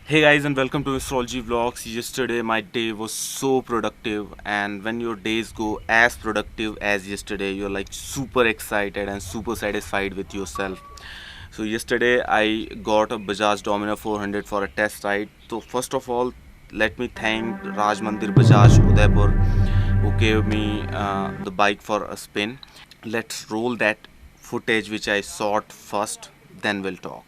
Hey guys, and welcome to Astrology Vlogs. Yesterday my day was so productive, and when your days go as productive as yesterday, you're like super excited and super satisfied with yourself. So yesterday I got a Bajaj Dominar 400 for a test ride. So first of all, let me thank Raj Mandir Bajaj Udaipur who gave me the bike for a spin. Let's roll that footage which I shot first, then we'll talk.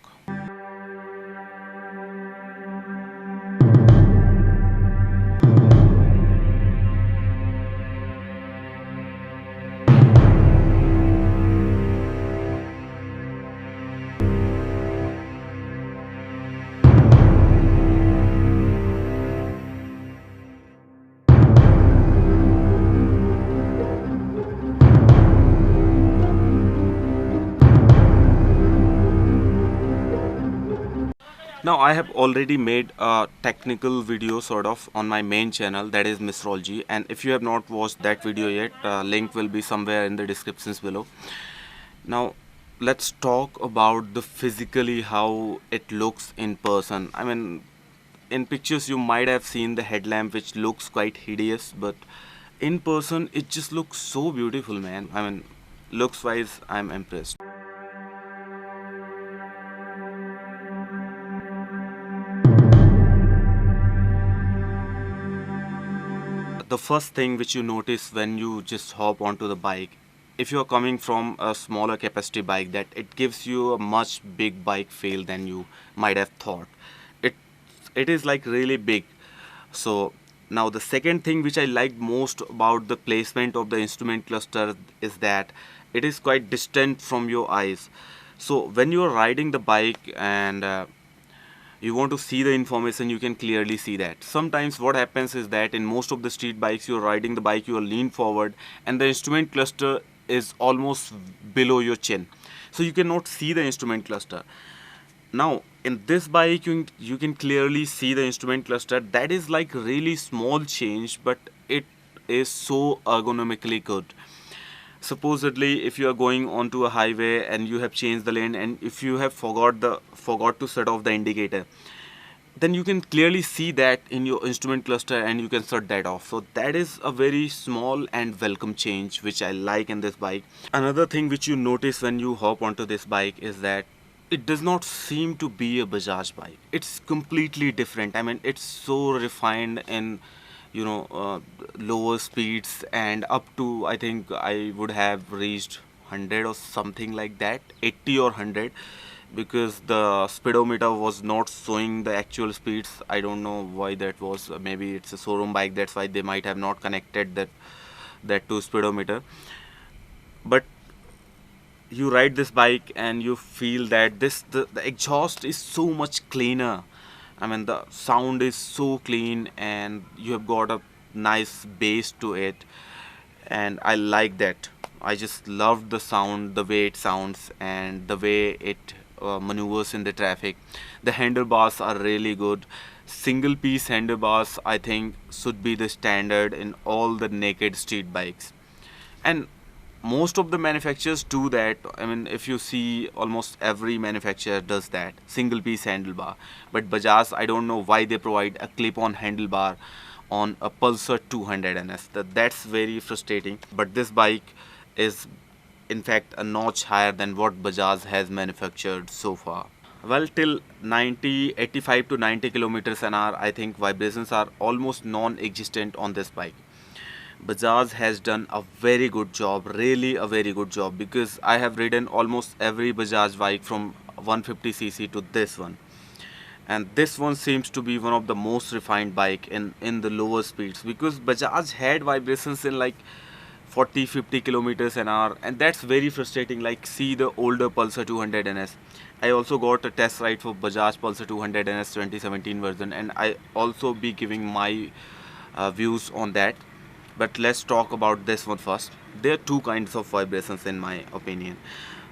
Now I have already made a technical video sort of on my main channel, that is Misrology, and if you have not watched that video yet, link will be somewhere in the descriptions below. Now let's talk about the physically how it looks in person. I mean, in pictures you might have seen the headlamp which looks quite hideous, but in person it just looks so beautiful, man. I mean, looks wise I'm impressed. The first thing which you notice when you just hop onto the bike, if you are coming from a smaller capacity bike, that it gives you a much big bike feel than you might have thought. It it is like really big. So now the second thing which I like most about the placement of the instrument cluster is that it is quite distant from your eyes. So when you are riding the bike and you want to see the information, you can clearly see that. Sometimes what happens is that in most of the street bikes, you're riding the bike, you are lean forward and the instrument cluster is almost below your chin, so you cannot see the instrument cluster. Now in this bike you can clearly see the instrument cluster. That is like really small change, but it is so ergonomically good. Supposedly if you are going onto a highway and you have changed the lane, and if you have forgot to set off the indicator, then you can clearly see that in your instrument cluster and you can shut that off. So that is a very small and welcome change which I like in this bike. Another thing which you notice when you hop onto this bike is that it does not seem to be a Bajaj bike. It's completely different. I mean, it's so refined in lower speeds, and up to I think I would have reached 100 or something like that, 80 or 100, because the speedometer was not showing the actual speeds. I don't know why that was. Maybe it's a showroom bike, that's why they might have not connected that to speedometer. But you ride this bike and you feel that the exhaust is so much cleaner. I mean, the sound is so clean and you have got a nice bass to it, and I like that. I just love the sound, the way it sounds and the way it maneuvers in the traffic. The handlebars are really good. Single piece handlebars I think should be the standard in all the naked street bikes, and most of the manufacturers do that. I mean, if you see, almost every manufacturer does that, single piece handlebar. But Bajaj, I don't know why they provide a clip on handlebar on a Pulsar 200 NS. That's very frustrating. But this bike is in fact a notch higher than what Bajaj has manufactured so far. Well, till 90, 85 to 90 kilometers an hour, I think vibrations are almost non-existent on this bike. Bajaj has done a very good job, really a very good job, because I have ridden almost every Bajaj bike from 150cc to this one. And this one seems to be one of the most refined bike in the lower speeds, because Bajaj had vibrations in like 40-50 kilometers an hour, and that's very frustrating. Like, see the older Pulsar 200 NS. I also got a test ride for Bajaj Pulsar 200 NS 2017 version, and I also be giving my views on that. But let's talk about this one first. There are two kinds of vibrations in my opinion.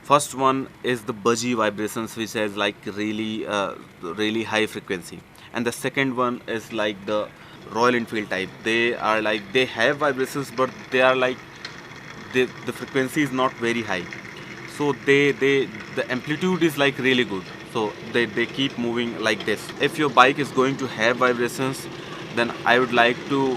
First one is the buzzy vibrations, which has like really high frequency, and the second one is like the Royal Enfield type. They are like, they have vibrations, but they are like, the frequency is not very high, so the amplitude is like really good. So they keep moving like this. If your bike is going to have vibrations, then I would like to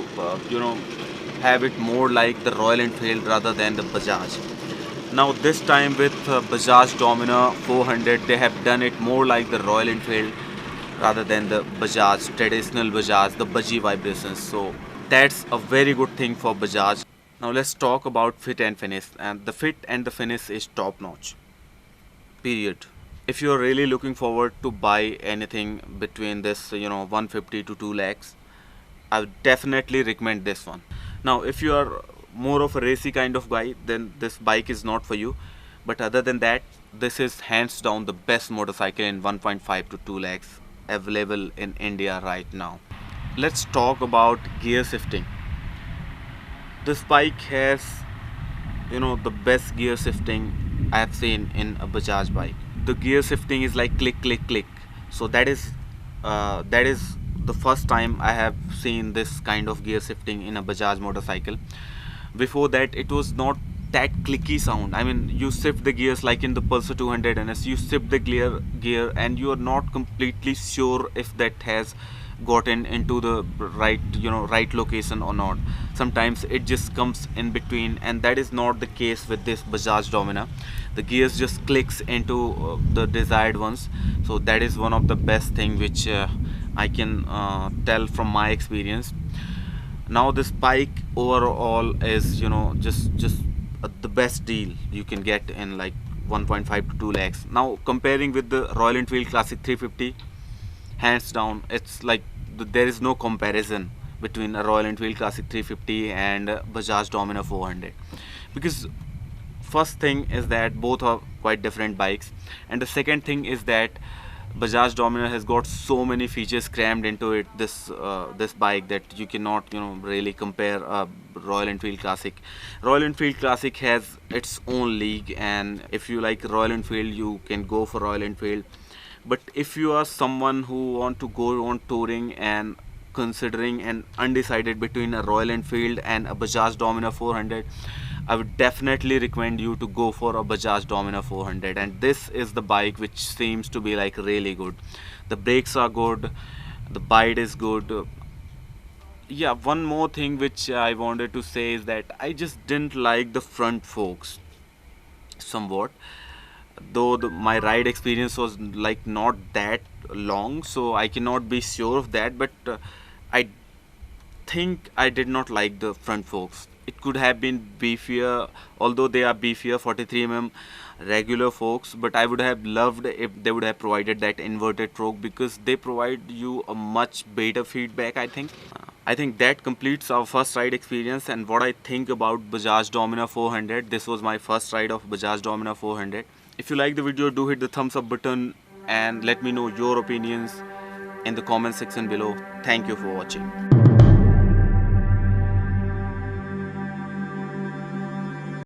have it more like the Royal Enfield rather than the Bajaj. Now this time with Bajaj Dominar 400, they have done it more like the Royal Enfield rather than the Bajaj, traditional Bajaj, the Baji vibrations. So that's a very good thing for Bajaj. Now let's talk about fit and finish. And the fit and the finish is top notch. Period. If you are really looking forward to buy anything between this 150 to 2 lakhs, I would definitely recommend this one. Now if you are more of a racy kind of guy, then this bike is not for you. But other than that, this is hands down the best motorcycle in 1.5 to 2 lakhs available in India right now. Let's talk about gear shifting. This bike has the best gear shifting I have seen in a Bajaj bike. The gear shifting is like click click click. So that is the first time I have seen this kind of gear shifting in a Bajaj motorcycle. Before that, it was not that clicky sound. I mean, you shift the gears like in the Pulsar 200 NS, you shift the gear and you are not completely sure if that has gotten into the right location or not. Sometimes it just comes in between, and that is not the case with this Bajaj Dominar. The gears just clicks into the desired ones. So that is one of the best thing which I can tell from my experience. Now this bike overall is just the best deal you can get in like 1.5 to 2 lakhs. Now comparing with the Royal Enfield Classic 350, hands down it's like there is no comparison between a Royal Enfield Classic 350 and Bajaj Dominar 400, because first thing is that both are quite different bikes, and the second thing is that Bajaj Dominar has got so many features crammed into it, this bike, that you cannot really compare a Royal Enfield Classic. Royal Enfield Classic has its own league, and if you like Royal Enfield, you can go for Royal Enfield. But if you are someone who want to go on touring and considering and undecided between a Royal Enfield and a Bajaj Dominar 400, I would definitely recommend you to go for a Bajaj Dominar 400. And this is the bike which seems to be like really good. The brakes are good, the bite is good. Yeah, one more thing which I wanted to say is that I just didn't like the front forks somewhat, though my ride experience was like not that long, so I cannot be sure of that. But I think I did not like the front forks. It could have been beefier, although they are beefier 43 regular forks, but I would have loved if they would have provided that inverted fork, because they provide you a much better feedback, I think. I think that completes our first ride experience and what I think about Bajaj Dominar 400. This was my first ride of Bajaj Dominar 400. If you like the video, do hit the thumbs up button and let me know your opinions in the comment section below. Thank you for watching.